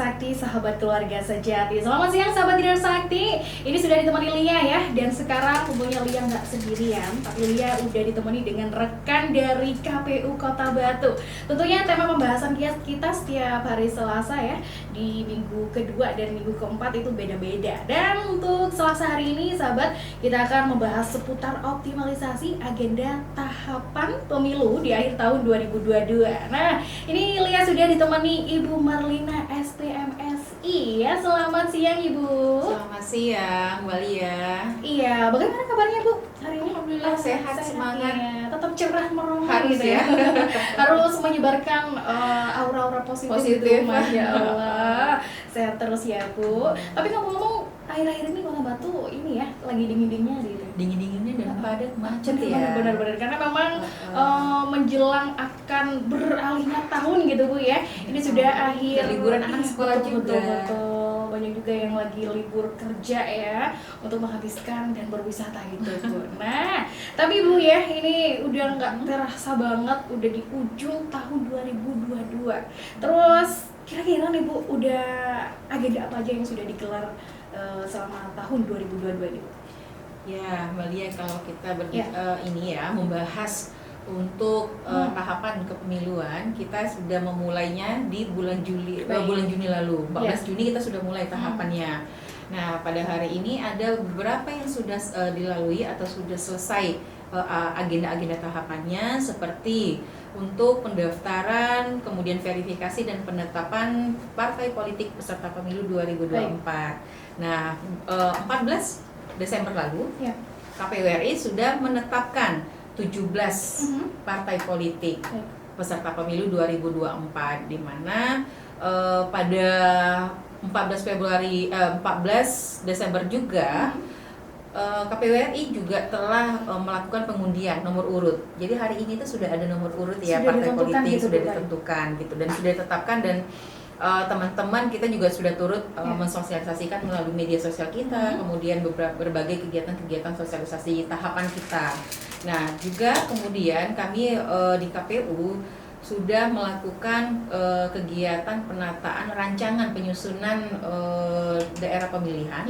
Sakti, sahabat keluarga sejati. Selamat siang sahabat Tridharma Sakti. Ini sudah ditemani Lia ya. Dan sekarang tentunya Lia nggak sendirian, tapi Lia udah ditemani dengan rekan dari KPU Kota Batu. Tentunya tema pembahasan kita setiap hari Selasa ya, di minggu kedua dan minggu keempat itu beda-beda. Dan untuk Selasa hari ini sahabat, kita akan membahas seputar optimalisasi agenda tahapan pemilu di akhir tahun 2022. Nah, ini Lia sudah ditemani Ibu Marlina SPMSI ya. Selamat siang Ibu. Selamat siang Mbak Lia. Iya, bagaimana kabarnya Bu hari ini? Alhamdulillah sehat, semangat. Ya. Tetap cerah merongrong Harus gitu ya. Harus menyebarkan aura-aura positif. Gitu. Masya Allah. Sehat terus ya Bu. Tapi ngomong-ngomong, akhir-akhir ini Kota Batu ini ya lagi dingin-dinginnya gitu. Dingin-dinginnya dan padat macet ya. Benar-benar karena memang menjelang akan beralihnya tahun gitu Bu ya. Ini sudah akhir liburan anak sekolah juga. Betul. Banyak juga yang lagi libur kerja ya untuk menghabiskan dan berwisata gitu Bu. Nah, tapi Bu ya ini udah nggak terasa banget udah di ujung tahun 2022. Terus kira-kira nih Bu udah agenda apa aja yang sudah digelar selama tahun 2022 ini Bu? Ya Mbak Lia, kalau kita ini ya membahas untuk tahapan kepemiluan, kita sudah memulainya di bulan Juni lalu. 14 Juni kita sudah mulai tahapannya. Nah, pada hari ini ada beberapa yang sudah dilalui atau sudah selesai agenda-agenda tahapannya, seperti untuk pendaftaran, kemudian verifikasi dan penetapan partai politik peserta pemilu 2024. Nah, 14 Desember lalu, KPU RI sudah menetapkan 17 partai politik peserta pemilu 2024, di mana pada 14 Desember juga KPU RI juga telah melakukan pengundian nomor urut. Jadi hari ini tuh sudah ada nomor urut ya, partai politik gitu, sudah ditentukan gitu dan sudah ditetapkan, dan teman-teman kita juga sudah turut mensosialisasikan melalui media sosial kita, kemudian berbagai kegiatan-kegiatan sosialisasi tahapan kita. Nah, juga kemudian kami di KPU sudah melakukan kegiatan penataan rancangan penyusunan daerah pemilihan,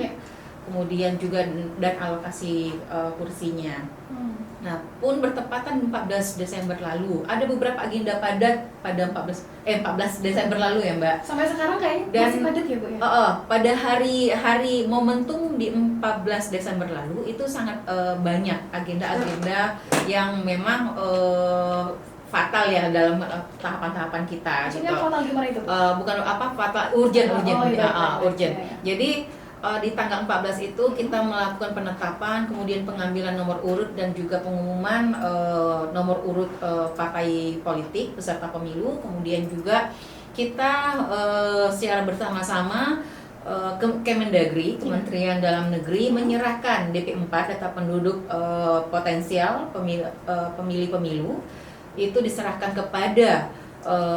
kemudian juga dan alokasi kursinya. Nah, pun bertepatan 14 Desember lalu, ada beberapa agenda padat pada 14 Desember lalu ya Mbak. Sampai sekarang kayaknya masih padat ya Bu ya? Pada hari momentum di 14 Desember lalu itu sangat banyak agenda-agenda yang memang fatal ya dalam tahapan-tahapan kita. Maksudnya gitu. fatal gimana itu? Bukan fatal, urgent. Urgent. Jadi di tanggal 14 itu kita melakukan penetapan, kemudian pengambilan nomor urut dan juga pengumuman nomor urut partai politik peserta pemilu. Kemudian juga kita secara bersama-sama Kemendagri, Kementerian Dalam Negeri menyerahkan DP4 data penduduk potensial pemilih pemilu itu diserahkan kepada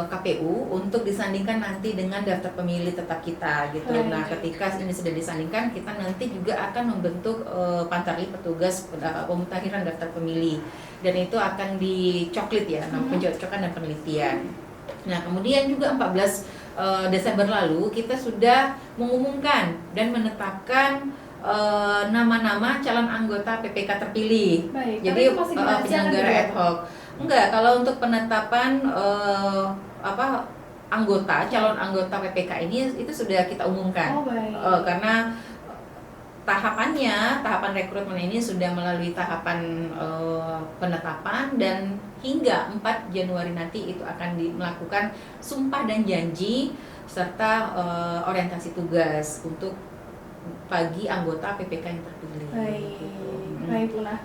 KPU untuk disandingkan nanti dengan daftar pemilih tetap kita gitu. Nah, ketika ini sudah disandingkan, kita nanti juga akan membentuk Pantarlih petugas pemutakhiran daftar pemilih, dan itu akan dicoklit ya, pencocokan dan penelitian. Nah, kemudian juga 14 Desember lalu kita sudah mengumumkan dan menetapkan nama-nama calon anggota PPK terpilih. Jadi penyelenggara ad hoc. Enggak, kalau untuk penetapan calon anggota PPK ini itu sudah kita umumkan. Karena tahapan rekrutmen ini sudah melalui tahapan penetapan, dan hingga 4 Januari nanti itu akan melakukan sumpah dan janji serta orientasi tugas untuk bagi anggota PPK yang terpilih. Baik Puna.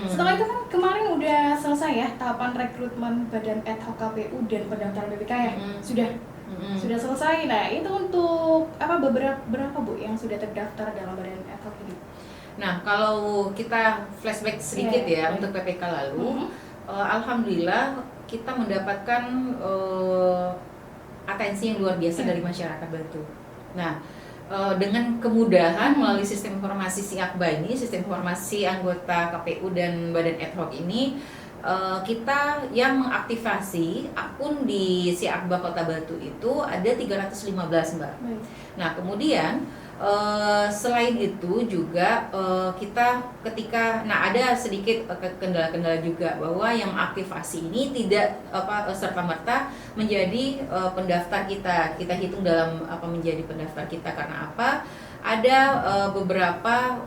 Setelah itu kan kemarin udah selesai ya tahapan rekrutmen badan ad hoc KPU dan pendaftaran PPK ya. Sudah selesai. Nah, itu untuk berapa Bu yang sudah terdaftar dalam badan ad hoc ini? Nah, kalau kita flashback sedikit untuk PPK lalu, alhamdulillah kita mendapatkan atensi yang luar biasa dari masyarakat Batu. Nah, dengan kemudahan melalui sistem informasi SIAKBA ini, sistem informasi anggota KPU dan badan ad hoc ini, kita yang mengaktifasi akun di Siakba Kota Batu itu ada 315, Mbak. Baik. Nah, kemudian selain itu juga kita ada sedikit kendala-kendala juga bahwa yang aktivasi ini tidak serta-merta menjadi pendaftar kita. Kita hitung dalam menjadi pendaftar kita karena apa? Ada beberapa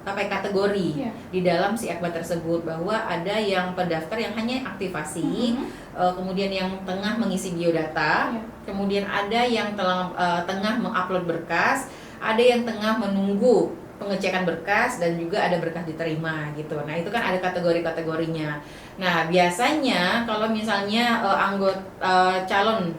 kategori di dalam si Akbar tersebut, bahwa ada yang pendaftar yang hanya aktivasi, kemudian yang tengah mengisi biodata, kemudian ada yang tengah mengupload berkas, ada yang tengah menunggu pengecekan berkas, dan juga ada berkas diterima gitu. Nah, itu kan ada kategori-kategorinya. Nah, biasanya kalau misalnya anggota calon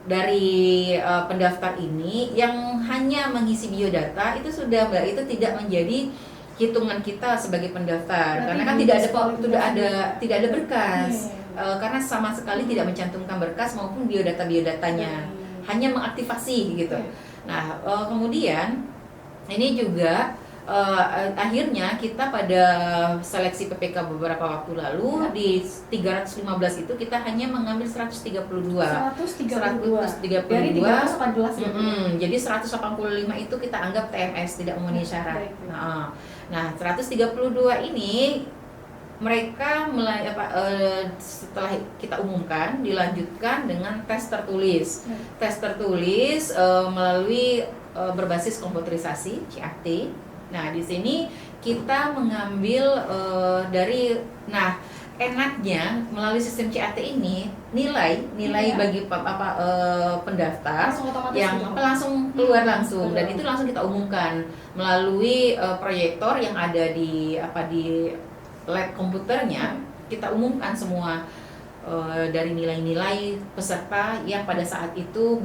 dari pendaftar ini yang hanya mengisi biodata itu sudah, Mbak, itu tidak menjadi hitungan kita sebagai pendaftar. Berarti karena kan tidak ada berkas. Karena sama sekali tidak mencantumkan berkas maupun biodata-biodatanya. Hanya mengaktifasi gitu. Nah, kemudian ini juga akhirnya kita pada seleksi PPK beberapa waktu lalu di 315 itu kita hanya mengambil 132. Dari 314 ya? Jadi 185 itu kita anggap TMS, tidak memenuhi syarat. Nah, 132 ini mereka setelah kita umumkan dilanjutkan dengan tes tertulis. Tes tertulis melalui berbasis komputerisasi CAT. Nah, di sini kita mengambil enaknya melalui sistem CAT ini nilai bagi pendaftar yang langsung keluar langsung, dan itu langsung kita umumkan melalui proyektor yang ada di lab komputernya. Kita umumkan semua dari nilai-nilai peserta yang pada saat itu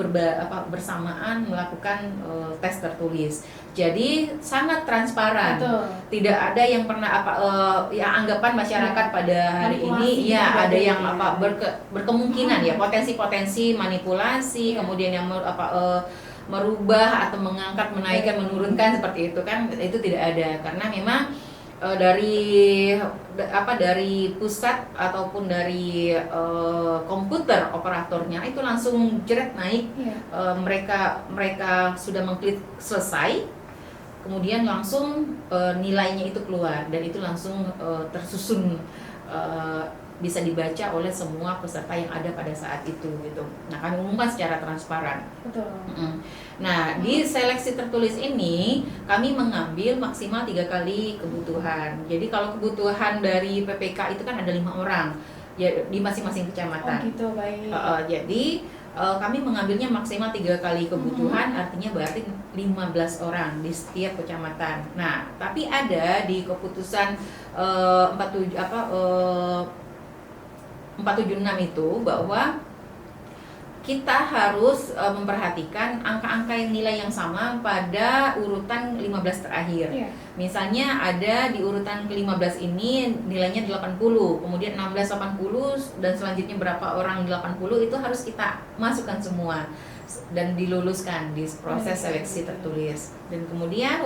bersamaan melakukan tes tertulis. Jadi sangat transparan. Betul. Tidak ada yang pernah yang anggapan masyarakat pada hari ini ada yang berkemungkinan potensi-potensi manipulasi, kemudian yang merubah atau mengangkat, menaikkan, menurunkan seperti itu kan, itu tidak ada, karena memang dari pusat ataupun dari komputer operatornya itu langsung jeret naik. Mereka sudah mengklik selesai, kemudian langsung nilainya itu keluar, dan itu langsung tersusun, bisa dibaca oleh semua peserta yang ada pada saat itu gitu. Nah, kami umumkan secara transparan. Betul. Nah, di seleksi tertulis ini kami mengambil maksimal 3 kali kebutuhan. Jadi kalau kebutuhan dari PPK itu kan ada 5 orang ya di masing-masing kecamatan. Oh gitu, baik. Jadi kami mengambilnya maksimal 3 kali kebutuhan, artinya berarti 15 orang di setiap kecamatan. Nah, tapi ada di keputusan 476 itu bahwa kita harus memperhatikan angka-angka nilai yang sama pada urutan 15 terakhir. Misalnya ada di urutan ke-15 ini nilainya 80, kemudian 16 80, dan selanjutnya berapa orang 80 itu harus kita masukkan semua dan diluluskan di proses seleksi tertulis. Dan kemudian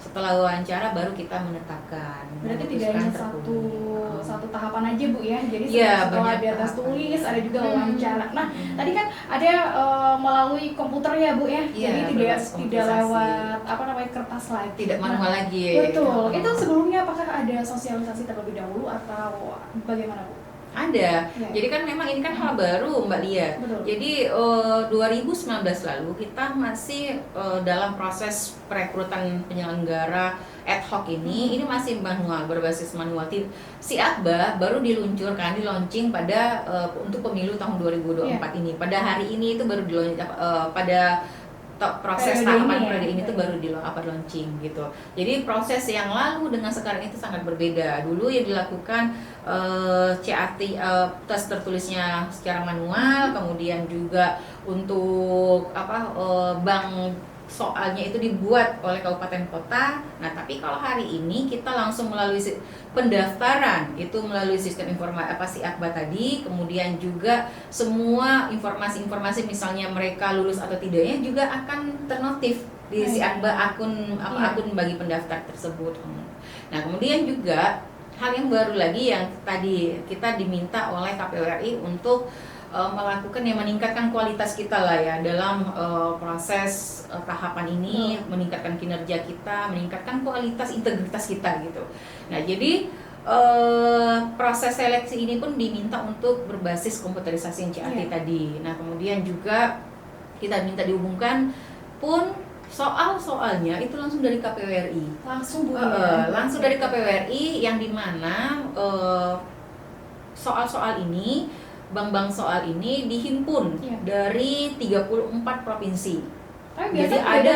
setelah wawancara baru kita menetapkan. Berarti tidak hanya satu tahapan aja, Bu, ya. Jadi setelah di atas tulis ada juga wawancara. Nah, tadi kan ada melalui komputer ya, Bu, ya. Jadi tidak lewat kertas lagi. Tidak manual lagi. Betul. Itu sebelumnya apakah ada sosialisasi terlebih dahulu atau bagaimana, Bu? Ada. Jadi kan memang ini kan hal baru, Mbak Lia. Betul. Jadi 2019 lalu kita masih dalam proses perekrutan penyelenggara ad hoc ini masih manual, berbasis manual. Si Akba baru diluncurkan, launching pada untuk pemilu tahun 2024 ini. Pada hari ini itu baru pada proses tahapan periode ini tuh baru launching gitu. Jadi proses yang lalu dengan sekarang itu sangat berbeda. Dulu yang dilakukan CAT tes tertulisnya secara manual, kemudian juga untuk bank soalnya itu dibuat oleh kabupaten kota. Nah, tapi kalau hari ini kita langsung melalui pendaftaran itu melalui sistem informasi Akba tadi, kemudian juga semua informasi-informasi misalnya mereka lulus atau tidaknya juga akan ternotif di si Akba akun bagi pendaftar tersebut. Nah, kemudian juga hal yang baru lagi yang tadi kita diminta oleh KPU RI untuk melakukan yang meningkatkan kualitas kita lah ya dalam proses tahapan ini, meningkatkan kinerja kita, meningkatkan kualitas integritas kita gitu. Nah jadi proses seleksi ini pun diminta untuk berbasis komputerisasi CAT tadi. Nah kemudian juga kita minta dihubungkan pun soalnya itu langsung dari KPU RI. Langsung langsung dari KPU RI yang dimana soal-soal ini, bank-bank soal ini dihimpun dari 34 provinsi. Tapi biasanya ada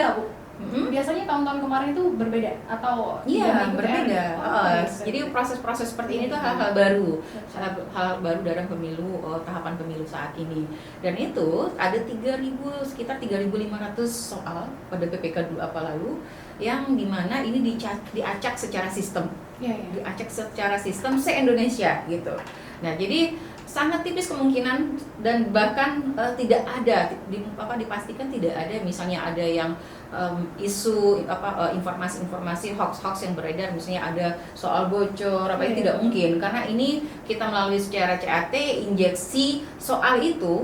biasanya tahun-tahun kemarin itu berbeda atau berbeda. Jadi proses-proses seperti ini tuh hal-hal baru, hal baru dalam pemilu, tahapan pemilu saat ini. Dan itu ada sekitar 3.500 soal pada PPK 2 lalu, yang dimana ini diacak secara sistem, diacak secara sistem se-Indonesia gitu. Nah jadi sangat tipis kemungkinan dan bahkan tidak ada dipastikan tidak ada misalnya ada yang isu informasi-informasi hoax yang beredar, misalnya ada soal bocor itu tidak mungkin, karena ini kita melalui secara CAT injeksi soal itu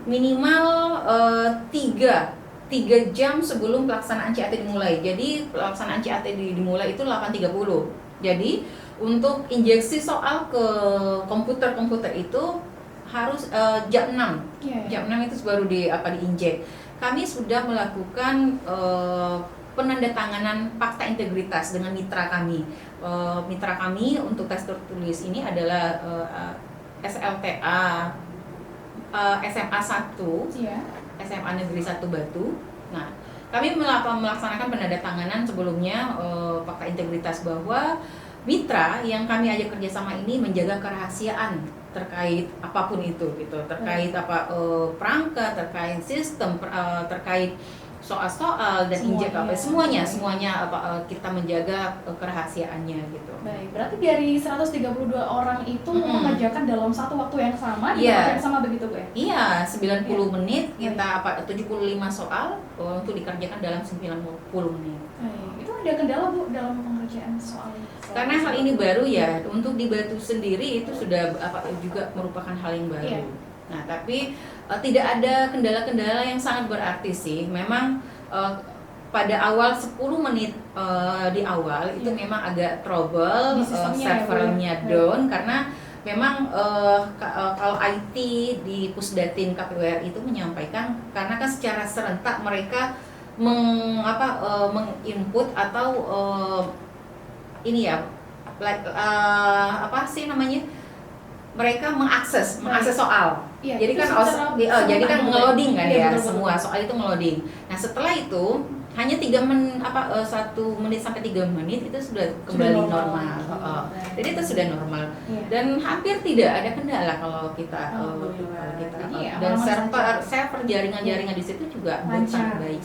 minimal 3 jam sebelum pelaksanaan CAT dimulai. Jadi pelaksanaan CAT dimulai itu 8.30. Jadi untuk injeksi soal ke komputer itu harus jam 6. Jam 6 itu baru diinjek. Kami sudah melakukan penandatanganan fakta integritas dengan mitra kami. Mitra kami untuk tes tertulis ini adalah SLTA SMA 1, SMA Negeri 1 Batu. Nah, kami melaksanakan penandatanganan sebelumnya fakta integritas bahwa mitra yang kami ajak kerjasama ini menjaga kerahasiaan terkait apapun itu gitu, terkait perangkat, terkait sistem, terkait soal-soal dan injek semuanya kita menjaga kerahasiaannya gitu. Baik, berarti dari 132 orang itu mengerjakan dalam satu waktu yang sama, yang sama begitu Bu ya? Iya, 90 menit kita 75 soal untuk dikerjakan dalam 90 menit. Itu ada kendala Bu dalam pengerjaan soal? Karena hal ini baru ya, untuk di Batu sendiri itu sudah juga merupakan hal yang baru. Nah, tapi tidak ada kendala-kendala yang sangat berarti sih. Memang pada awal 10 menit di awal itu memang agak trouble, servernya down karena memang kalau IT di Pusdatin KPU RI itu menyampaikan karena kan secara serentak mereka menginput atau mereka mengakses soal. Jadi kan ngeloading kan semua soal itu ngeloading. Nah setelah itu hanya 1 menit sampai 3 menit itu sudah kembali normal. Jadi itu sudah normal dan hampir tidak ada kendala kalau kita dan server jaringan di situ juga sangat baik.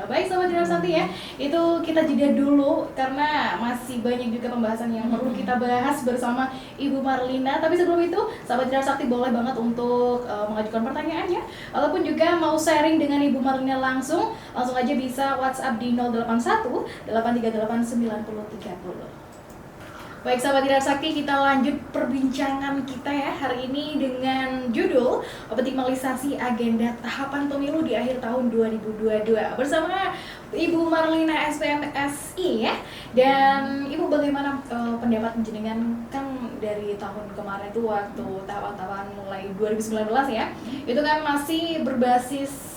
Baik Sobat Dinar Sakti ya, itu kita jeda dulu karena masih banyak juga pembahasan yang perlu kita bahas bersama Ibu Marlina. Tapi sebelum itu, Sobat Dinar Sakti boleh banget untuk mengajukan pertanyaannya ataupun juga mau sharing dengan Ibu Marlina langsung aja bisa WhatsApp di 081 838 9030. Baik Sahabat Dinar Sakti, kita lanjut perbincangan kita ya hari ini dengan judul Optimalisasi Agenda Tahapan Pemilu di Akhir Tahun 2022 bersama Ibu Marlina SPMSI ya. Dan Ibu bagaimana pendapat jenengan kan dari tahun kemarin itu waktu tahapan mulai 2019 ya, itu kan masih berbasis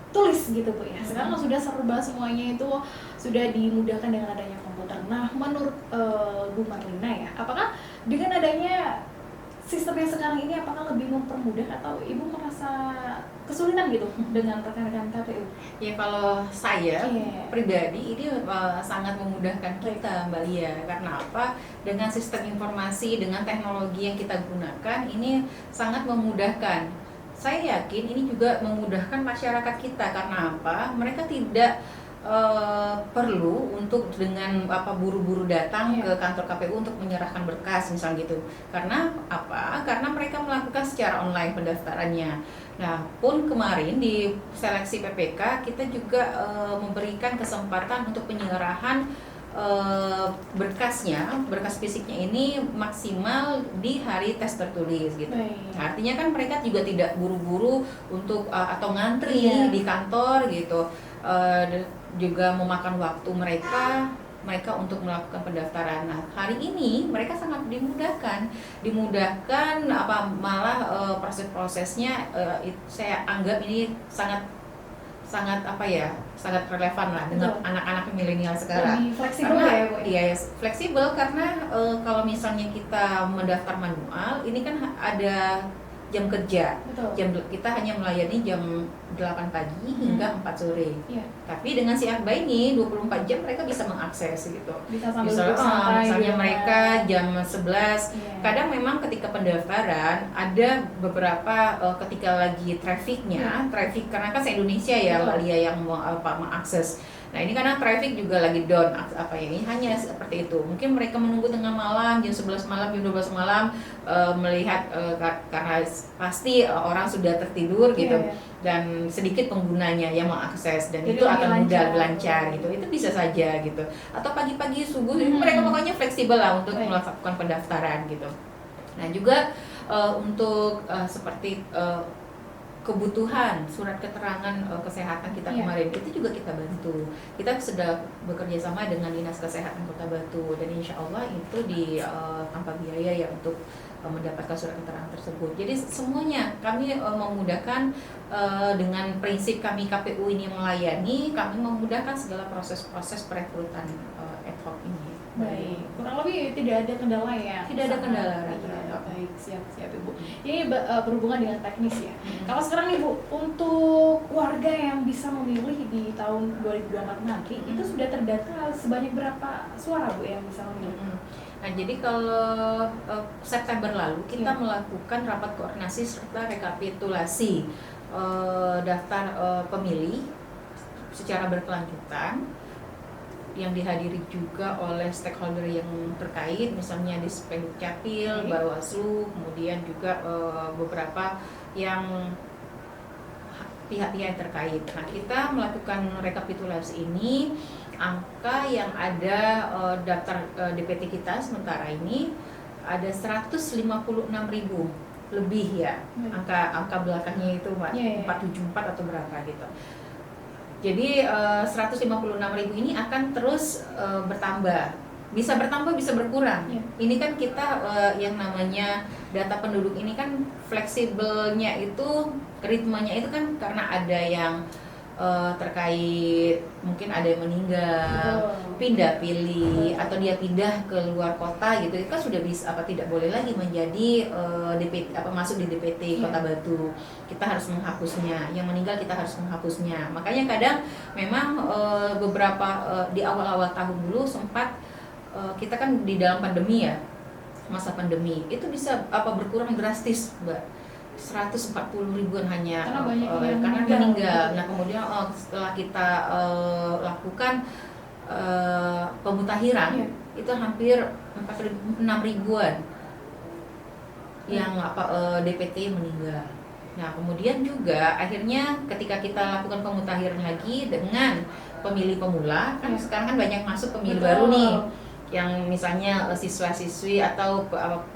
tulis gitu Bu ya. Sekarang sudah serba semuanya itu sudah dimudahkan dengan adanya komputer. Nah, menurut Bu Marlina ya, apakah dengan adanya sistem yang sekarang ini apakah lebih mempermudah atau Ibu merasa kesulitan gitu dengan rekan-rekan KPU? Ya kalau saya pribadi ini sangat memudahkan kita Mbak Lia. Karena apa? Dengan sistem informasi, dengan teknologi yang kita gunakan ini sangat memudahkan. Saya yakin ini juga memudahkan masyarakat kita. Karena apa? Mereka tidak perlu untuk dengan buru-buru datang ke kantor KPU untuk menyerahkan berkas misalnya gitu. Karena apa? Karena mereka melakukan secara online pendaftarannya. Nah, pun kemarin di seleksi PPK kita juga memberikan kesempatan untuk penyerahan berkas fisiknya ini maksimal di hari tes tertulis gitu. Artinya kan mereka juga tidak buru-buru untuk atau ngantri di kantor gitu, juga memakan waktu mereka untuk melakukan pendaftaran. Nah, hari ini mereka sangat dimudahkan malah proses-prosesnya saya anggap ini sangat relevan lah dengan anak-anak milenial sekarang. Lebih fleksibel karena ya, Bu? Iya, fleksibel karena kalau misalnya kita mendaftar manual, ini kan ada jam kerja. Kita hanya melayani jam 8 pagi hingga 4 sore. Tapi dengan si Akba ini 24 jam mereka bisa mengakses gitu. Bisa misalnya mereka jam 11. Kadang memang ketika pendaftaran ada beberapa ketika lagi traffic karena kan se-Indonesia ya Mbak Lia yang mau mengakses. Nah, ini karena traffic juga lagi down ini hanya seperti itu. Mungkin mereka menunggu tengah malam, jam 11 malam, jam 12 malam melihat karena pasti orang sudah tertidur gitu. Dan sedikit penggunanya yang mengakses dan jadi itu akan mudah lancar gitu. Itu bisa saja gitu. Atau pagi-pagi subuh mereka pokoknya fleksibel lah untuk melakukan pendaftaran gitu. Nah, juga untuk seperti kebutuhan surat keterangan kesehatan kita kemarin itu juga kita bantu. Kita sudah bekerja sama dengan Dinas Kesehatan Kota Batu dan insya Allah itu tanpa biaya ya untuk mendapatkan surat keterangan tersebut. Jadi semuanya kami memudahkan dengan prinsip kami KPU ini melayani, kami memudahkan segala proses-proses perekrutan ad hoc ini. Baik, kurang lebih tidak ada kendala ya? Tidak ada kendala. Baik, siap Ibu. Ini berhubungan dengan teknis ya. Kalau sekarang nih Bu, untuk warga yang bisa memilih di tahun 2024 nanti, itu sudah terdata sebanyak berapa suara Bu yang bisa memilih? Nah, jadi kalau September lalu kita melakukan rapat koordinasi serta rekapitulasi daftar pemilih secara berkelanjutan yang dihadiri juga oleh stakeholder yang terkait, misalnya di Spenduk Capil, Bawaslu, kemudian juga beberapa yang pihak-pihak terkait. Nah, kita melakukan rekapitulasi ini, angka yang ada daftar DPT kita sementara ini ada 156.000 lebih ya, angka belakangnya itu Mbak, 474 atau berapa gitu. Jadi 156.000 ini akan terus bertambah, bisa bertambah bisa berkurang. Ini kan kita yang namanya data penduduk ini kan fleksibelnya itu, ritmenya itu kan karena ada yang terkait mungkin ada yang meninggal, pindah pilih atau dia pindah ke luar kota gitu, itu kan sudah bisa tidak boleh lagi menjadi DPT masuk di DPT Kota Batu. Kita harus menghapusnya, yang meninggal kita harus menghapusnya. Makanya kadang memang beberapa di awal-awal tahun dulu sempat kita kan di dalam pandemi ya, masa pandemi itu bisa berkurang drastis Mbak. 140 ribuan hanya karena meninggal. Nah, kemudian setelah kita lakukan pemutahiran itu hampir 6 ribuan yang DPT meninggal. Nah, kemudian juga akhirnya ketika kita lakukan pemutahiran lagi dengan pemilih pemula, kan sekarang kan banyak masuk pemilih baru nih, yang misalnya siswa-siswi atau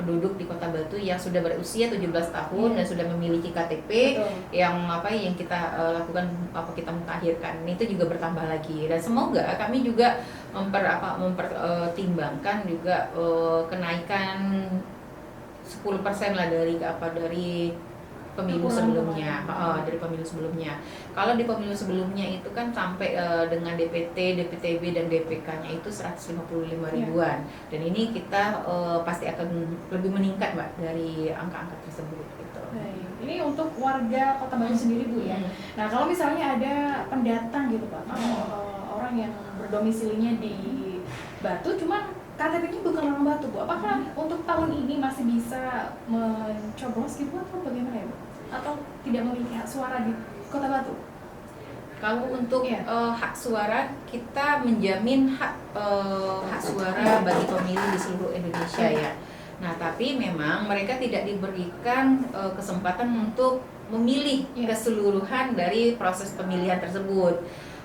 penduduk di Kota Batu yang sudah berusia 17 tahun dan sudah memiliki KTP yang kita lakukan kita mutakhirkan, itu juga bertambah lagi. Dan semoga kami juga mempertimbangkan juga kenaikan 10% lah dari pemilu sebelumnya, dari pemilu sebelumnya. Kalau di pemilu sebelumnya itu kan sampai dengan DPT, DPTB dan DPK-nya itu 155 ribuan. Dan ini kita pasti akan lebih meningkat Mbak dari angka-angka tersebut gitu. Baik. Ini untuk warga Kota Batu sendiri Bu ya. Nah, kalau misalnya ada pendatang gitu Pak, orang yang berdomisilinya di Batu cuman KTP-nya bukan orang Batu Bu, apakah untuk tahun ini masih bisa mencoblos gitu atau bagaimana ya Bu? Atau tidak memiliki hak suara di Kota Batu? Kalau untuk hak suara, kita menjamin hak suara bagi pemilih di seluruh Indonesia ya. Nah, tapi memang mereka tidak diberikan kesempatan untuk memilih keseluruhan dari proses pemilihan tersebut.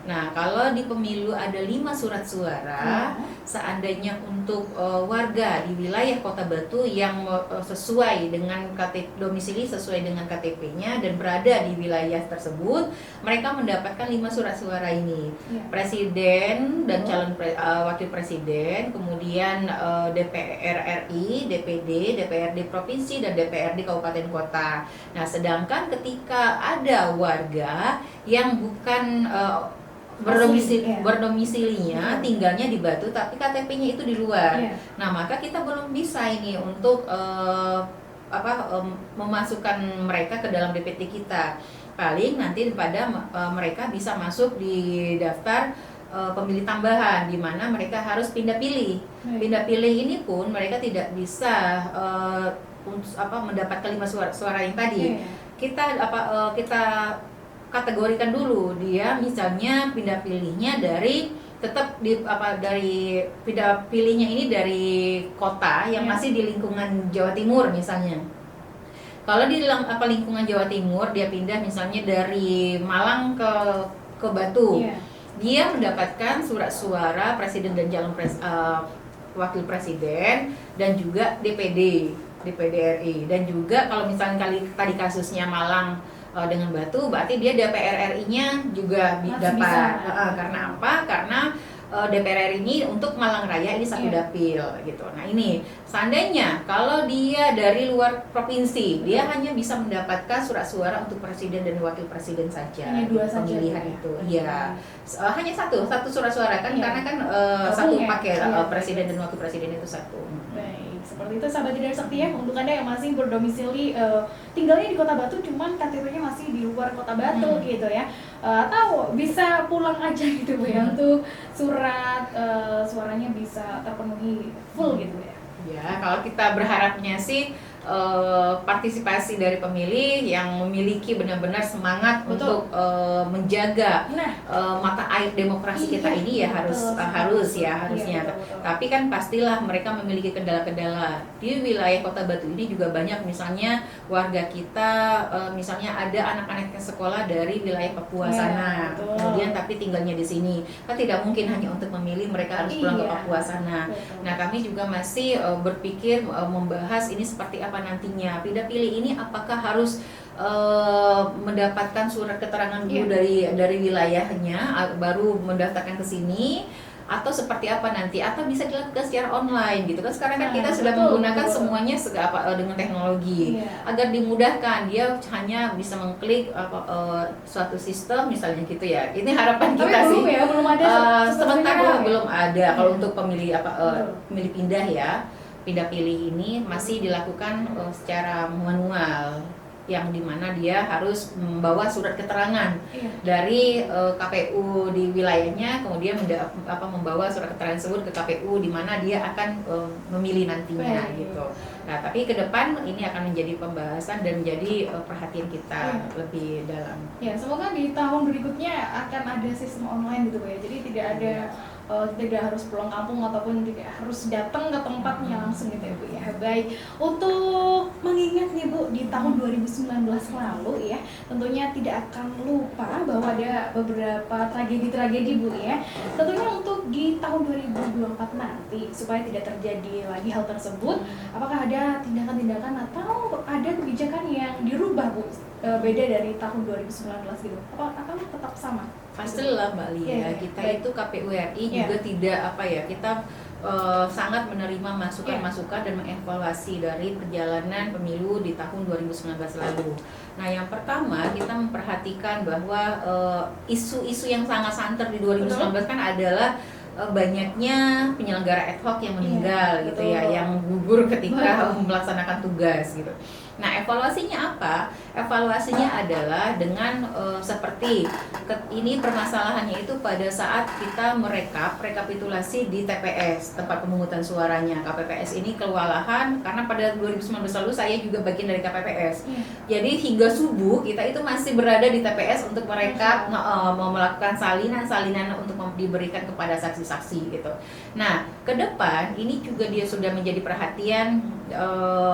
Nah, kalau di pemilu ada 5 surat suara, seandainya untuk warga di wilayah Kota Batu yang sesuai dengan domisili sesuai dengan KTP-nya dan berada di wilayah tersebut, mereka mendapatkan 5 surat suara ini. Presiden dan calon wakil presiden, kemudian DPR RI, DPD, DPRD provinsi dan DPRD kabupaten kota. Nah, sedangkan ketika ada warga yang bukan berdomisilinya tinggalnya di Batu tapi KTP-nya itu di luar. Nah, maka kita belum bisa ini untuk memasukkan mereka ke dalam DPT kita. Paling nanti pada mereka bisa masuk di daftar pemilih tambahan, di mana mereka harus pindah pilih. Pindah pilih ini pun mereka tidak bisa mendapatkan 5 suara yang tadi. Kita kategorikan dulu dia, misalnya pindah pilihnya dari pindah pilihnya ini dari kota yang masih di lingkungan Jawa Timur misalnya. Kalau di lingkungan Jawa Timur dia pindah misalnya dari Malang ke Batu, dia mendapatkan surat suara presiden dan calon wakil presiden dan juga DPD RI, dan juga kalau misalnya tadi kasusnya Malang dengan Batu, berarti dia DPR RI-nya juga dapat. Karena apa? Karena DPR RI ini untuk Malang Raya ini satu dapil gitu. Nah, ini seandainya kalau dia dari luar provinsi, dia hanya bisa mendapatkan surat suara untuk presiden dan wakil presiden saja. Hanya 2 saja pemilihan itu. Iya. Hanya satu surat suara kan, karena kan satu paket presiden dan wakil presiden itu satu. Baik, seperti itu sahabat Jendela Sakti ya, untuk Anda yang masih berdomisili tinggalnya di Kota Batu cuman KTP-nya masih di luar Kota Batu gitu ya. Atau bisa pulang aja gitu Bu ya, untuk surat suaranya bisa terpenuhi full gitu ya. Ya, kalau kita berharapnya sih partisipasi dari pemilih yang memiliki benar-benar semangat untuk menjaga mata air demokrasi kita ini ya harusnya. Betul. Tapi kan pastilah mereka memiliki kendala-kendala. Di wilayah Kota Batu ini juga banyak misalnya warga kita misalnya ada anak-anak yang sekolah dari wilayah Papua sana. Kemudian tapi tinggalnya di sini. Kan tidak mungkin hanya untuk memilih mereka harus pulang ke Papua sana. Nah, kami juga masih berpikir membahas ini seperti apa nantinya. Pindah pilih ini apakah harus mendapatkan surat keterangan dulu dari wilayahnya baru mendaftarkan ke sini, atau seperti apa nanti, atau bisa dilakukan secara online gitu kan. Sekarang kan kita sudah menggunakan semuanya dengan teknologi agar dimudahkan, dia hanya bisa mengklik suatu sistem misalnya gitu ya. Ini harapan kita sih. Belum ada sementara belum ada. Kalau untuk pemilih pemilih pindah ya, pindah pilih ini masih dilakukan secara manual, yang dimana dia harus membawa surat keterangan dari KPU di wilayahnya, kemudian membawa surat keterangan tersebut ke KPU di mana dia akan memilih nantinya gitu. Nah, tapi ke depan ini akan menjadi pembahasan dan menjadi perhatian kita lebih dalam. Ya, semoga di tahun berikutnya akan ada sistem online gitu ya. Jadi tidak ada tidak harus pulang kampung ataupun tidak harus datang ke tempatnya langsung gitu ya Bu ya. Baik, untuk mengingat nih Bu, di tahun 2019 lalu ya, tentunya tidak akan lupa bahwa ada beberapa tragedi-tragedi Bu ya. Tentunya untuk di tahun 2024 nanti supaya tidak terjadi lagi hal tersebut, apakah ada tindakan-tindakan atau ada kebijakan yang dirubah Bu, beda dari tahun 2019 gitu? Atau tetap sama? Pastilah Mbak Lia, kita itu KPU RI juga tidak kita sangat menerima masukan-masukan dan mengevaluasi dari perjalanan pemilu di tahun 2019 lalu. Nah, yang pertama kita memperhatikan bahwa isu-isu yang sangat santer di 2019 kan adalah banyaknya penyelenggara ad hoc yang meninggal gitu ya, yang gugur ketika melaksanakan tugas gitu. Nah, evaluasinya apa? Evaluasinya adalah dengan seperti ini permasalahannya itu pada saat kita rekapitulasi di TPS, tempat pemungutan suaranya. KPPS ini kewalahan karena pada 2019 lalu saya juga bagian dari KPPS. Jadi hingga subuh kita itu masih berada di TPS untuk merekap, mau melakukan salinan untuk diberikan kepada saksi-saksi gitu. Nah, ke depan ini juga dia sudah menjadi perhatian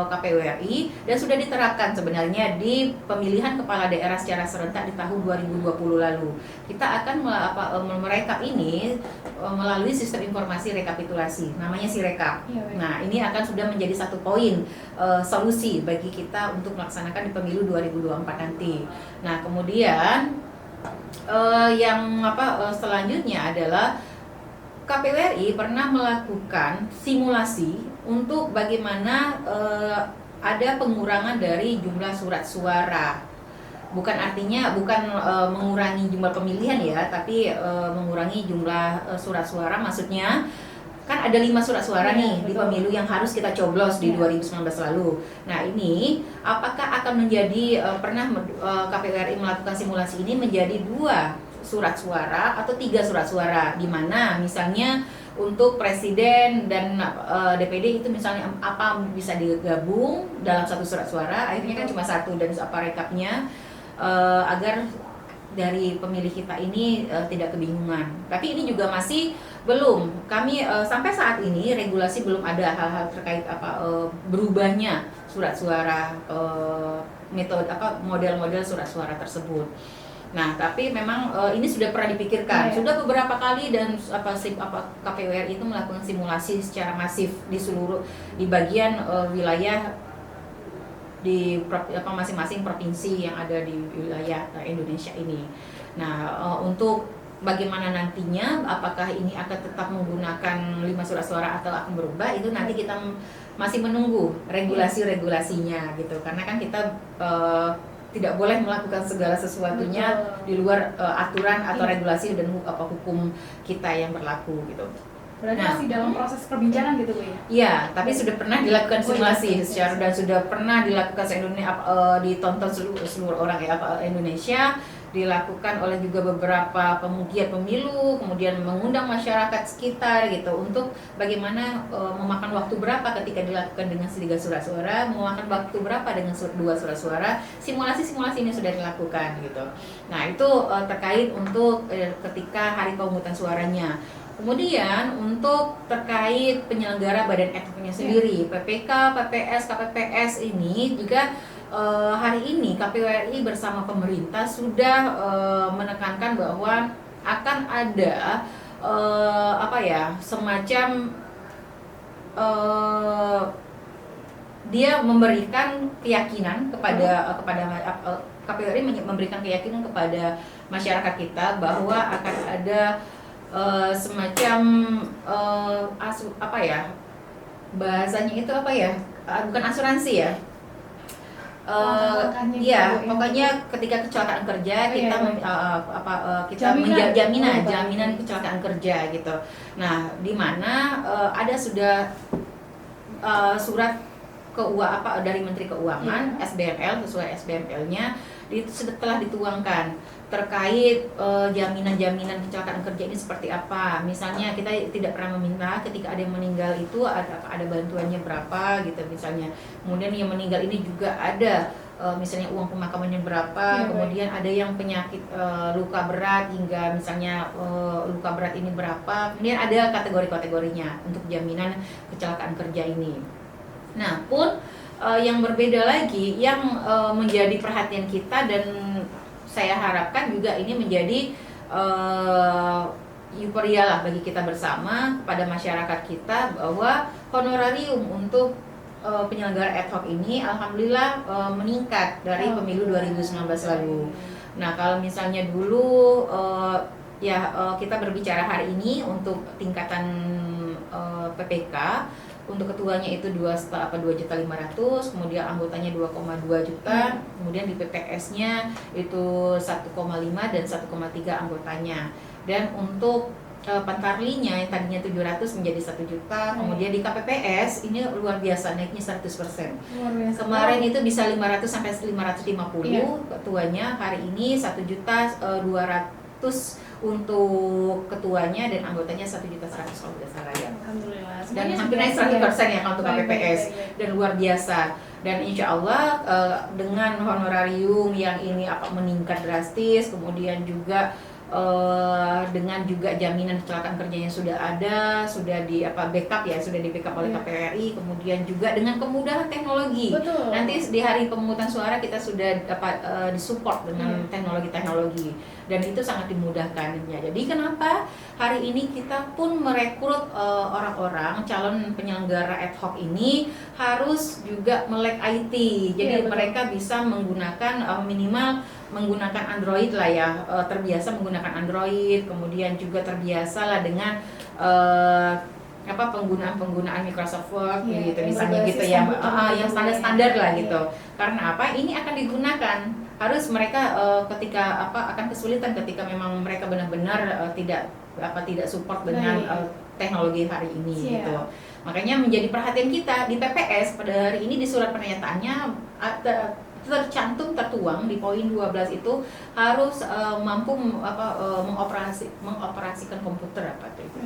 KPU RI dan sudah sudah diterapkan sebenarnya di pemilihan kepala daerah secara serentak di tahun 2020 lalu. Kita akan merekap ini melalui sistem informasi rekapitulasi, namanya Sirekap. Nah, ini akan sudah menjadi satu poin solusi bagi kita untuk melaksanakan di pemilu 2024 nanti. Nah, kemudian selanjutnya adalah KPU RI pernah melakukan simulasi untuk bagaimana ada pengurangan dari jumlah surat suara. Bukan artinya mengurangi jumlah pemilihan ya, tapi mengurangi jumlah surat suara. Maksudnya kan ada 5 surat suara nih di pemilu yang harus kita coblos di 2019 lalu. Nah, ini apakah akan menjadi KPU RI melakukan simulasi ini menjadi 2 surat suara atau 3 surat suara, di mana misalnya untuk presiden dan DPD itu misalnya apa bisa digabung dalam satu surat suara, akhirnya kan cuma 1 dan rekapnya agar dari pemilih kita ini tidak kebingungan. Tapi ini juga masih belum, kami sampai saat ini regulasi belum ada hal-hal terkait berubahnya surat suara, metode model-model surat suara tersebut. Nah, tapi memang ini sudah pernah dipikirkan, sudah beberapa kali, dan KPU RI itu melakukan simulasi secara masif di bagian wilayah di masing-masing provinsi yang ada di wilayah Indonesia ini. Nah, untuk bagaimana nantinya, apakah ini akan tetap menggunakan 5 surat suara atau akan berubah, itu nanti kita masih menunggu regulasi-regulasinya gitu, karena kan kita tidak boleh melakukan segala sesuatunya di luar aturan atau regulasi dan hukum kita yang berlaku gitu. Berarti masih dalam proses perbincangan gitu Bu ya? Iya, tapi sudah pernah dilakukan simulasi dan sudah pernah dilakukan ditonton seluruh orang Indonesia, dilakukan oleh juga beberapa penggiat pemilu, kemudian mengundang masyarakat sekitar gitu untuk bagaimana memakan waktu berapa ketika dilakukan dengan 3 surat suara, memakan waktu berapa dengan 2 surat suara. Simulasi ini sudah dilakukan gitu. Nah, itu terkait untuk ketika hari pemungutan suaranya. Kemudian untuk terkait penyelenggara badan ad hoc-nya sendiri, PPK, PPS, KPPS ini juga hari ini KPU RI bersama pemerintah sudah menekankan bahwa akan ada semacam dia memberikan keyakinan kepada KPU RI memberikan keyakinan kepada masyarakat kita bahwa akan ada semacam bahasanya itu bukan asuransi ya. Pokoknya ketika kecelakaan kerja kita jaminan kecelakaan kerja gitu. Nah, di mana ada sudah surat dari Menteri Keuangan, SBML, sesuai SBML-nya telah dituangkan terkait jaminan kecelakaan kerja ini seperti apa. Misalnya kita tidak pernah meminta ketika ada yang meninggal itu ada bantuannya berapa gitu misalnya. Kemudian yang meninggal ini juga ada misalnya uang pemakamannya berapa, kemudian ada yang penyakit luka berat hingga misalnya luka berat ini berapa. Kemudian ada kategori-kategorinya untuk jaminan kecelakaan kerja ini. Nah, yang berbeda lagi yang menjadi perhatian kita dan saya harapkan juga ini menjadi euforia lah bagi kita bersama kepada masyarakat kita bahwa honorarium untuk penyelenggara ad hoc ini alhamdulillah meningkat dari pemilu 2019 lalu. Nah, kalau misalnya dulu kita berbicara hari ini untuk tingkatan PPK, untuk ketuanya itu 2.500.000, kemudian anggotanya 2,2 juta, kemudian di PPS-nya itu 1,5 dan 1,3 anggotanya. Dan untuk Pantarlinya yang tadinya 700 menjadi 1 juta, kemudian di KPPS ini luar biasa naiknya 100%. Kemarin itu bisa 500 sampai 550 ketuanya, hari ini 1.200.000 untuk ketuanya dan anggotanya 1.100.000 kalau tidak salah ya. Alhamdulillah. Dan hampir naik 100% ya untuk KPPS dan luar biasa. Dan insya Allah dengan honorarium yang ini meningkat drastis, kemudian juga dengan juga jaminan kecelakaan kerjanya sudah ada, sudah di backup ya, sudah di backup oleh KPRI, kemudian juga dengan kemudahan teknologi. Betul. Nanti di hari pemungutan suara kita sudah dapat disupport dengan teknologi-teknologi, dan itu sangat dimudahkan ya. Jadi kenapa hari ini kita pun merekrut orang-orang calon penyelenggara ad hoc ini harus juga melek IT. Jadi mereka bisa menggunakan minimal menggunakan Android lah ya, terbiasa menggunakan Android, kemudian juga terbiasa lah dengan penggunaan Microsoft Word gitu misalnya gitu ya, yang standar lah gitu. Karena apa? Ini akan digunakan, harus mereka ketika akan kesulitan ketika memang mereka benar-benar tidak support dengan teknologi hari ini gitu. Makanya menjadi perhatian kita di PPS pada hari ini di surat pernyataannya tertuang di poin 12 itu harus mampu mengoperasikan komputer itu.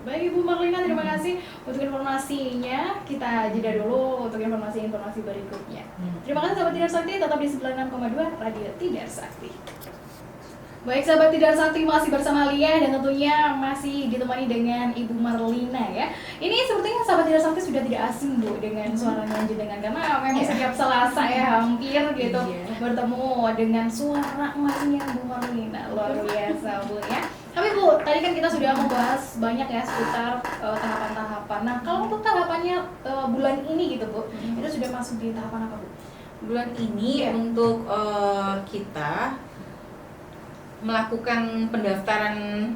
Baik Ibu Marlina, terima kasih untuk informasinya. Kita jeda dulu untuk informasi-informasi berikutnya. Terima kasih sahabat Tidar Sakti, tetap di 96,2 Radio Tidar Sakti. Baik sahabat Tidar Sakti, masih bersama Lia dan tentunya masih ditemani dengan Ibu Marlina ya. Ini sepertinya sahabat Tidar Sakti sudah tidak asing Bu dengan suaranya jenengan, karena memang setiap Selasa ya hampir gitu bertemu dengan suara emasnya Bu Marlina. Luar biasa Bu ya. Tapi Bu, tadi kan kita sudah membahas banyak ya seputar tahapan-tahapan. Nah, kalau untuk tahapannya bulan ini gitu Bu, itu sudah masuk di tahapan apa Bu? Bulan ini untuk kita melakukan pendaftaran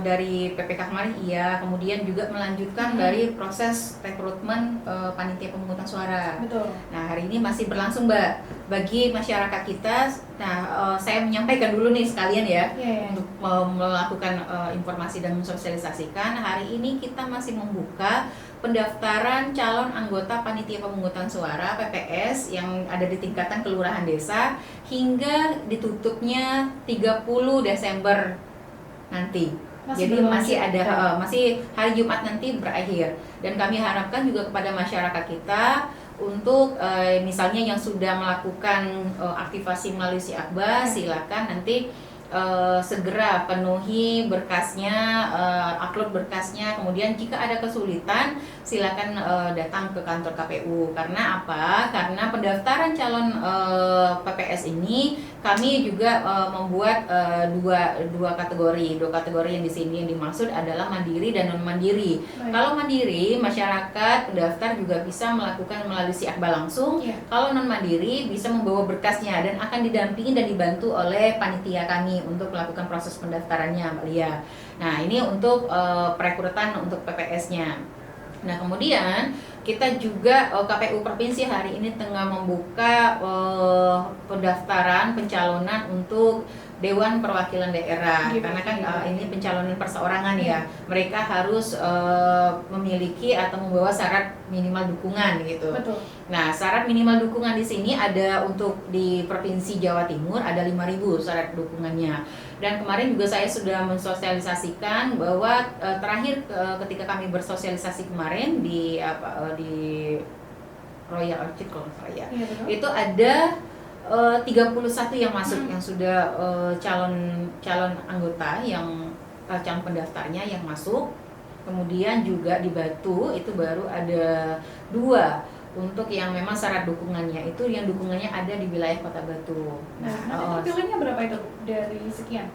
dari PPK kemarin kemudian juga melanjutkan dari proses rekrutmen panitia pemungutan suara. Betul. Nah, hari ini masih berlangsung Mbak bagi masyarakat kita. Nah, saya menyampaikan dulu nih sekalian ya untuk melakukan informasi dan mensosialisasikan. Hari ini kita masih membuka pendaftaran calon anggota panitia pemungutan suara PPS yang ada di tingkatan kelurahan desa hingga ditutupnya 30 Desember nanti. Jadi masih ada masih hari Jumat nanti berakhir, dan kami harapkan juga kepada masyarakat kita untuk misalnya yang sudah melakukan aktivasi melalui si Akbar, silakan nanti segera penuhi berkasnya, upload berkasnya. Kemudian jika ada kesulitan silakan datang ke kantor KPU. Karena apa? Karena pendaftaran calon PPS ini kami juga membuat dua kategori. Dua kategori yang di sini yang dimaksud adalah mandiri dan non mandiri. Kalau mandiri, masyarakat pendaftar juga bisa melakukan melalui si Akbar langsung. Kalau non mandiri bisa membawa berkasnya dan akan didampingi dan dibantu oleh panitia kami untuk melakukan proses pendaftarannya, Mbak Lia. Nah, ini untuk perekrutan untuk PPS-nya. Nah, kemudian kita juga KPU Provinsi hari ini tengah membuka pendaftaran pencalonan untuk Dewan Perwakilan Daerah, karena kan ini pencalonan perseorangan ya. Mereka harus memiliki atau membawa syarat minimal dukungan gitu. Betul. Nah, syarat minimal dukungan di sini ada untuk di Provinsi Jawa Timur ada 5.000 syarat dukungannya. Dan kemarin juga saya sudah mensosialisasikan bahwa terakhir ketika kami bersosialisasi kemarin di Royal Orchid kalau nggak salah ya, itu ada 31 yang masuk, yang sudah calon anggota yang calon pendaftarnya yang masuk. Kemudian juga di Batu itu baru ada 2 untuk yang memang syarat dukungannya itu yang dukungannya ada di wilayah Kota Batu. Nah, pilihannya berapa itu dari sekian?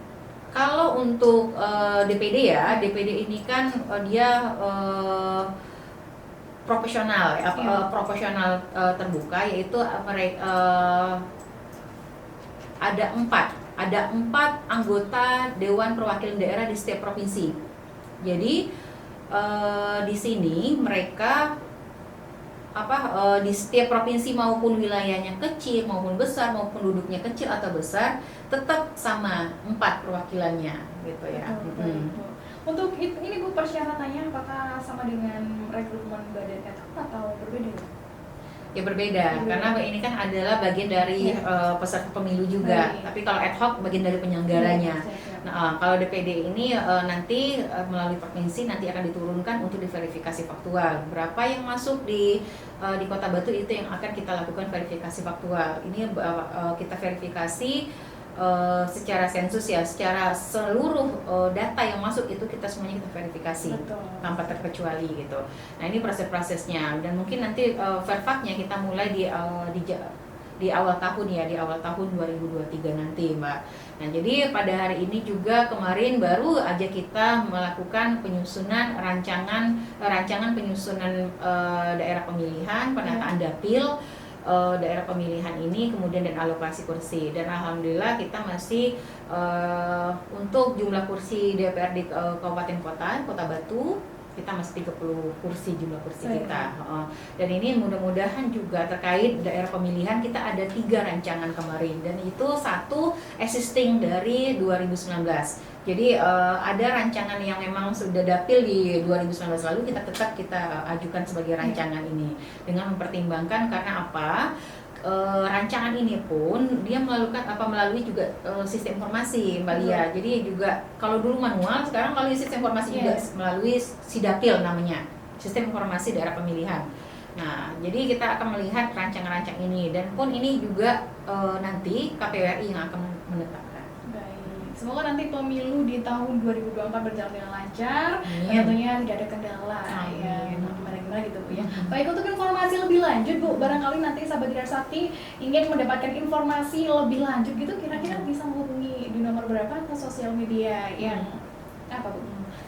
Kalau untuk DPD ya, DPD ini kan dia profesional profesional terbuka, yaitu ada 4 anggota Dewan Perwakilan Daerah di setiap provinsi. Jadi di sini mereka di setiap provinsi maupun wilayahnya kecil maupun besar, maupun penduduknya kecil atau besar, tetap sama 4 perwakilannya gitu ya. Untuk ini Bu, persyaratannya apakah sama dengan rekrutmen badan ad hoc atau berbeda? Ya berbeda, karena ini kan adalah bagian dari peserta pemilu juga. Tapi kalau ad hoc bagian dari penyelenggaranya. Nah, kalau DPD ini nanti melalui provinsi nanti akan diturunkan untuk diverifikasi faktual. Berapa yang masuk di Kota Batu itu yang akan kita lakukan verifikasi faktual. Ini kita verifikasi secara sensus ya, secara seluruh data yang masuk itu kita semuanya kita verifikasi. Betul. Tanpa terkecuali gitu. Nah ini proses-prosesnya, dan mungkin nanti verifaknya kita mulai di awal tahun ya, di awal tahun 2023 nanti Mbak. Nah jadi pada hari ini juga kemarin baru aja kita melakukan penyusunan rancangan penyusunan daerah pemilihan, penataan dapil daerah pemilihan ini, kemudian dan alokasi kursi. Dan alhamdulillah kita masih untuk jumlah kursi DPRD Kabupaten Kota Batu kita masih 30 kursi jumlah kursi kita. Dan ini mudah-mudahan juga terkait daerah pemilihan kita ada 3 rancangan kemarin, dan itu satu existing dari 2019. Jadi ada rancangan yang memang sudah dapil di 2019 lalu, kita ajukan sebagai rancangan ini dengan mempertimbangkan karena apa? Rancangan ini pun dia melalui juga sistem informasi Mbak Lia. Jadi juga kalau dulu manual, sekarang melalui sistem informasi juga melalui Sidapil namanya, sistem informasi daerah pemilihan. Nah, jadi kita akan melihat rancangan-rancang ini, dan pun ini juga nanti KPU RI yang akan menetapkan. Baik, semoga nanti pemilu di tahun 2024 berjalan dengan lancar, tentunya tidak ada kendala ya, gimana gitu Bu ya. Baik, untuk informasi lebih lanjut Bu, barangkali nanti sahabat Dinar Sakti ingin mendapatkan informasi lebih lanjut gitu, kira-kira bisa menghubungi di nomor berapa ke sosial media yang apa Bu?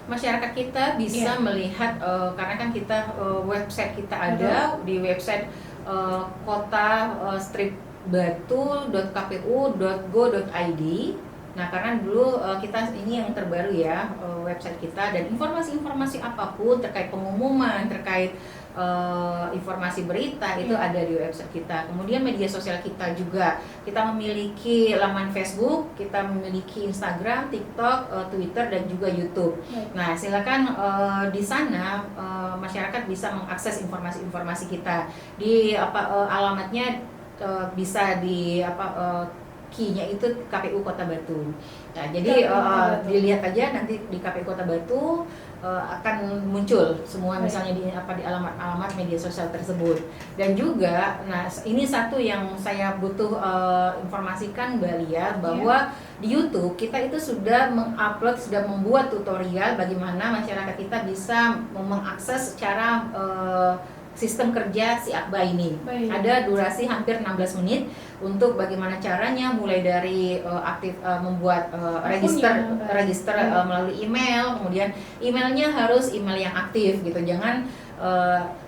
Masyarakat kita bisa melihat karena kan kita website kita ada di website kota-batu.kpu.go.id. Nah, karena dulu kita ini yang terbaru ya, website kita, dan informasi-informasi apapun terkait pengumuman, terkait informasi berita itu ada di website kita. Kemudian media sosial kita juga, kita memiliki laman Facebook, kita memiliki Instagram, TikTok, Twitter, dan juga YouTube. Nah, silakan di sana masyarakat bisa mengakses informasi-informasi kita. Di alamatnya bisa di key-nya itu KPU Kota Batu. Nah, jadi dilihat aja nanti di KPU Kota Batu akan muncul semua misalnya di alamat media sosial tersebut. Dan juga ini satu yang saya butuh informasikan Mbak Lia, bahwa di YouTube kita itu sudah membuat tutorial bagaimana masyarakat kita bisa mengakses secara sistem kerja si Akba ini. Ada durasi hampir 16 menit untuk bagaimana caranya, mulai dari membuat register melalui email, kemudian emailnya harus email yang aktif gitu. Jangan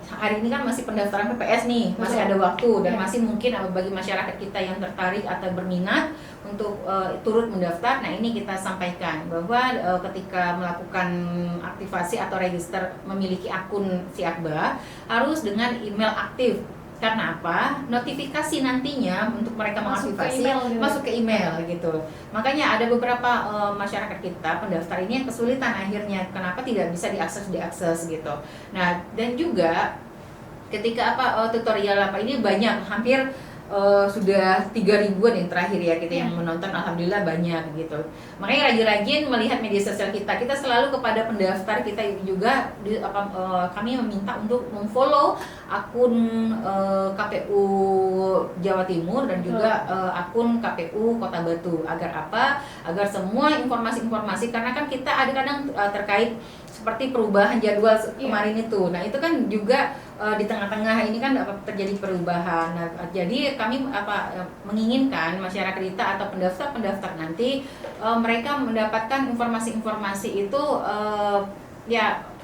hari ini kan masih pendaftaran PPS nih, masih ada waktu, dan masih mungkin bagi masyarakat kita yang tertarik atau berminat untuk turut mendaftar. Nah, ini kita sampaikan bahwa ketika melakukan aktivasi atau register memiliki akun si Akba harus dengan email aktif. Karena apa? Notifikasi nantinya untuk mereka mengaktifasi masuk ke email gitu. Makanya ada beberapa masyarakat kita pendaftar ini yang kesulitan akhirnya. Kenapa tidak bisa diakses gitu. Nah, dan juga ketika tutorial ini banyak, hampir sudah 3.000-an yang terakhir ya kita yang menonton, alhamdulillah banyak gitu. Makanya rajin-rajin melihat media sosial kita. Kita selalu kepada pendaftar kita juga kami meminta untuk memfollow akun KPU Jawa Timur dan juga akun KPU Kota Batu. Agar apa? Agar semua informasi-informasi, karena kan kita ada kadang terkait seperti perubahan jadwal kemarin itu. Nah, itu kan juga di tengah-tengah ini kan terjadi perubahan. Nah, jadi kami menginginkan masyarakat kita atau pendaftar nanti mereka mendapatkan informasi-informasi itu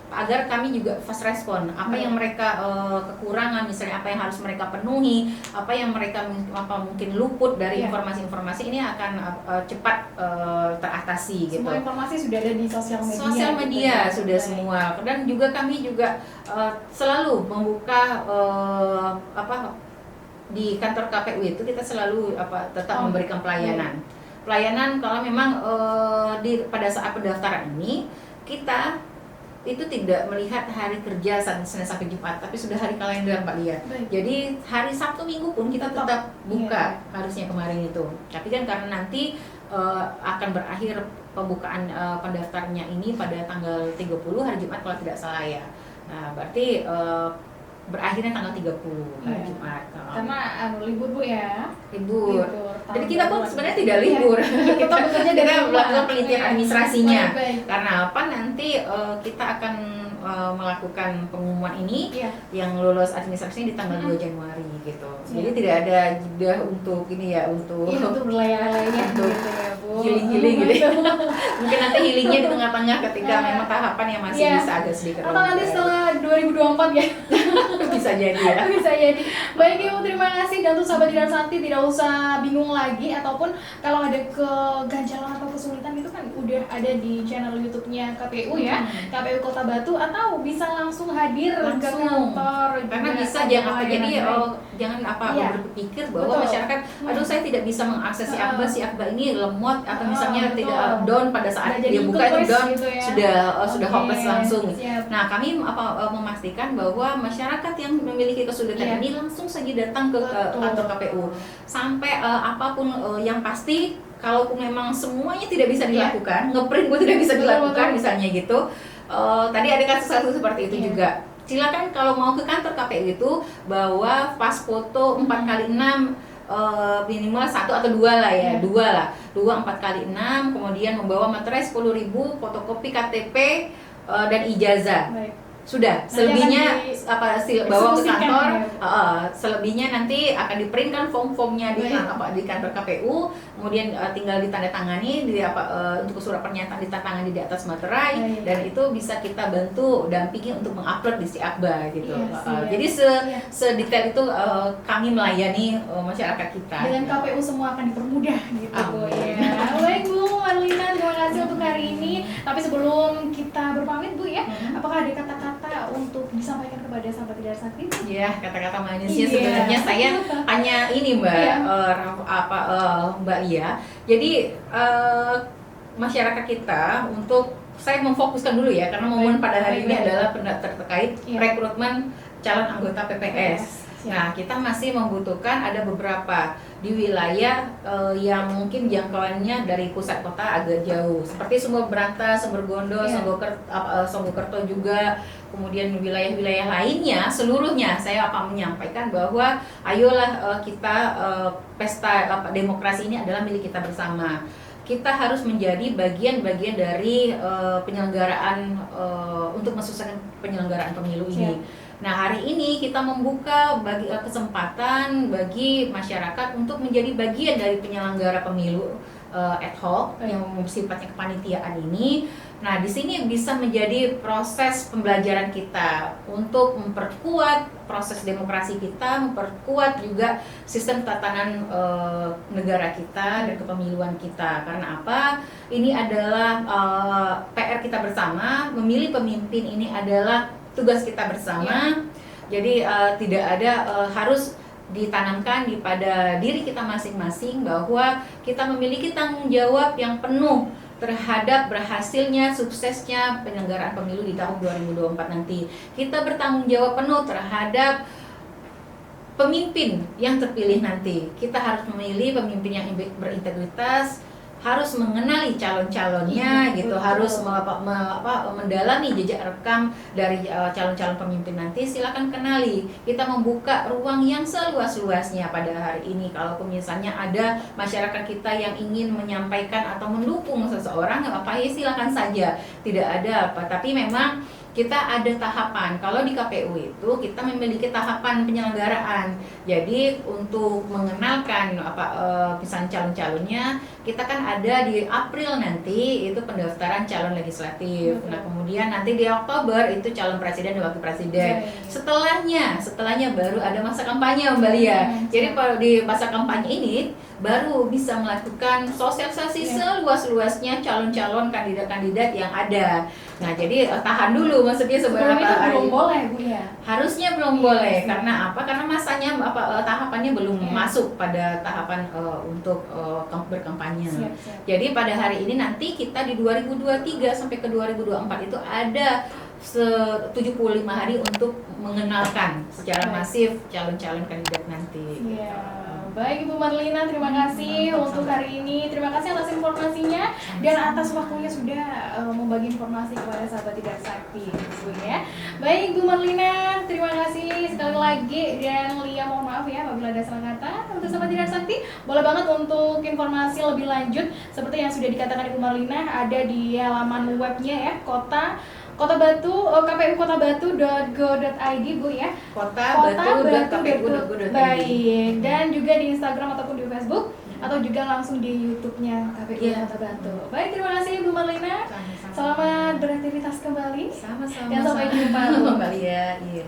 agar kami juga fast respon apa yang mereka kekurangan, misalnya apa yang harus mereka penuhi, apa yang mereka mungkin luput dari informasi-informasi ini akan cepat teratasi gitu. Semua informasi sudah ada di sosial media gitu, sudah semua. Dan juga kami juga selalu membuka di kantor KPU itu kita selalu tetap memberikan pelayanan kalau memang pada saat pendaftaran ini kita itu tidak melihat hari kerja Senin sampai Jumat, tapi sudah hari kalender Mbak Lia. Jadi hari Sabtu Minggu pun kita tetap buka, harusnya kemarin itu. Tapi kan karena nanti akan berakhir pembukaan pendaftarnya ini pada tanggal 30 hari Jumat kalau tidak salah ya. Nah, berarti berakhirnya tanggal 30 hari Jumat. Karena libur Bu ya. Libur. Jadi kita pun sebenarnya tidak libur. Kita bekerja dari Kita rumah. melakukan penelitian administrasinya. Baik. Karena apa? Nanti kita akan melakukan pengumuman ini Iya. yang lulus administrasinya di tanggal 2 Januari gitu. Iya. Jadi tidak ada jeda untuk ini ya, untuk Iya, untuk berlayar-layarnya Untuk gitu ya, Bu. healing-healing gitu. Mungkin nanti healingnya di tengah-tengah ketika Iya. memang tahapan yang masih Iya. bisa agak sedikit Atau nanti setelah 2024 ya. bisa jadi ya. Bisa jadi. Baik Ibu, terima kasih. Dan untuk sahabat Dinar Sakti tidak usah bingung lagi, ataupun kalau ada keganjalan atau kesulitan itu kan udah ada di channel YouTube-nya KPU ya, KPU Kota Batu, atau bisa langsung hadir ke Langsung. kantor. Karena juga bisa ada jangan pelayanan jadi baik. jangan Iya. berpikir bahwa Betul. masyarakat aduh saya tidak bisa mengakses si Akbar, si Akbar ini lemot atau misalnya betul. tidak down pada saat Udah jadi dia buka itu hopeless down gitu ya. sudah Oke, hopeless langsung. siap. Nah, kami memastikan bahwa masyarakat yang memiliki kesulitan Iya. ini langsung saja datang ke Betul. kantor KPU. Sampai apapun yang pasti kalaupun memang semuanya tidak bisa Iya. dilakukan, ngeprint pun tidak bisa Betul, dilakukan betul. misalnya gitu. Tadi ada kasus-kasus seperti itu Iya. juga. Silakan kalau mau ke kantor KPU itu bawa pas foto 4x6 minimal 1 atau 2 lah ya, Iya. 2 4x6, kemudian membawa materai 10.000, fotokopi KTP dan ijazah. Baik. Sudah, Nanti selebihnya akan bawa ke eksekusikan kantor. ya. Selebihnya nanti akan diprintkan form-formnya di Baik. di kantor KPU, kemudian tinggal ditandatangani untuk surat pernyataan ditandatangani di atas materai. Baik. Dan itu bisa kita bantu dampingi untuk mengupload di si Akbar gitu. Iya, siap. Jadi Iya. sedetail itu kami melayani masyarakat kita. Dengan KPU semua akan dipermudah gitu Bu Amin. ya. Baik Bu Marlina, terima kasih untuk hari ini. Tapi sebelum kita berpamit Bu ya, apakah ada kata-kata untuk disampaikan kepada sahabat Dinar Sakti? Ya, kata-kata manisnya Iya. sebenarnya saya hanya ini Mbak, Iya. Mbak Lia. Jadi masyarakat kita untuk saya memfokuskan dulu ya, karena momen pada hari ini Baik. adalah terkait Iya. rekrutmen calon anggota PPS. Siap. Nah, kita masih membutuhkan ada beberapa di wilayah yang mungkin jangkauannya dari pusat kota agak jauh, seperti Sumber Berantas, Sumber Gondo, Iya. Songgokerto juga, kemudian wilayah-wilayah lainnya seluruhnya saya menyampaikan bahwa ayolah kita pesta demokrasi ini adalah milik kita bersama. Kita harus menjadi bagian-bagian dari penyelenggaraan untuk mensukseskan penyelenggaraan pemilu ini. Siap. Nah, hari ini kita membuka kesempatan bagi masyarakat untuk menjadi bagian dari penyelenggara pemilu ad hoc yang sifatnya kepanitiaan ini. Nah, di sini bisa menjadi proses pembelajaran kita untuk memperkuat proses demokrasi kita, memperkuat juga sistem tatanan negara kita dan kepemiluan kita. Karena apa? Ini adalah PR kita bersama. Memilih pemimpin ini adalah tugas kita bersama. Jadi tidak ada harus ditanamkan pada diri kita masing-masing bahwa kita memiliki tanggung jawab yang penuh terhadap berhasilnya, suksesnya penyelenggaraan pemilu di tahun 2024 nanti. Kita bertanggung jawab penuh terhadap pemimpin yang terpilih nanti. Kita harus memilih pemimpin yang berintegritas, harus mengenali calon-calonnya gitu, betul. harus mendalami jejak rekam dari calon-calon pemimpin nanti. Silakan kenali. Kita membuka ruang yang seluas-luasnya pada hari ini. Kalau misalnya ada masyarakat kita yang ingin menyampaikan atau mendukung seseorang, nggak apa-apa ya, silakan saja. Tidak ada apa. Tapi memang kita ada tahapan. Kalau di KPU itu kita memiliki tahapan penyelenggaraan. Jadi untuk mengenalkan misalnya calon-calonnya, kita kan ada di April nanti itu pendaftaran calon legislatif. Nah, kemudian nanti di Oktober itu calon presiden dan wakil presiden. Setelahnya baru ada masa kampanye Mbak Lia. Jadi kalau di masa kampanye ini baru bisa melakukan sosialisasi seluas-luasnya calon-calon kandidat-kandidat yang ada. Nah, jadi tahan dulu, maksudnya Sebelum itu hari belum boleh Bu ya. harusnya belum boleh. Karena apa? Karena masanya tahapannya belum Iya. masuk pada tahapan untuk berkampanye. Siap. Jadi pada hari ini nanti kita di 2023 sampai ke 2024 itu ada 75 hari untuk mengenalkan secara Baik. masif calon-calon kandidat nanti. Iya, Baik Ibu Marlina, terima kasih untuk hari ini. Terima kasih atas informasinya dan atas waktunya sudah membagi informasi kepada sahabat Tidak Sakti, Ibu ya. Baik Ibu Marlina, terima kasih sekali lagi, dan Lia mohon maaf ya apabila ada salah kata. Untuk sahabat Tidak Sakti, boleh banget untuk informasi lebih lanjut seperti yang sudah dikatakan Ibu Marlina, ada di halaman webnya ya, Kota Batu, kpukota.batu.go.id Bu ya. Kota.batu.kpu.go.id. Baik, dan juga di Instagram ataupun di Facebook atau juga langsung di YouTube-nya KPU Kota Batu. Baik, terima kasih Bu Marlina. Sama-sama. Selamat beraktivitas kembali. Sama-sama. Dan sampai jumpa. Kembali ya. Iya.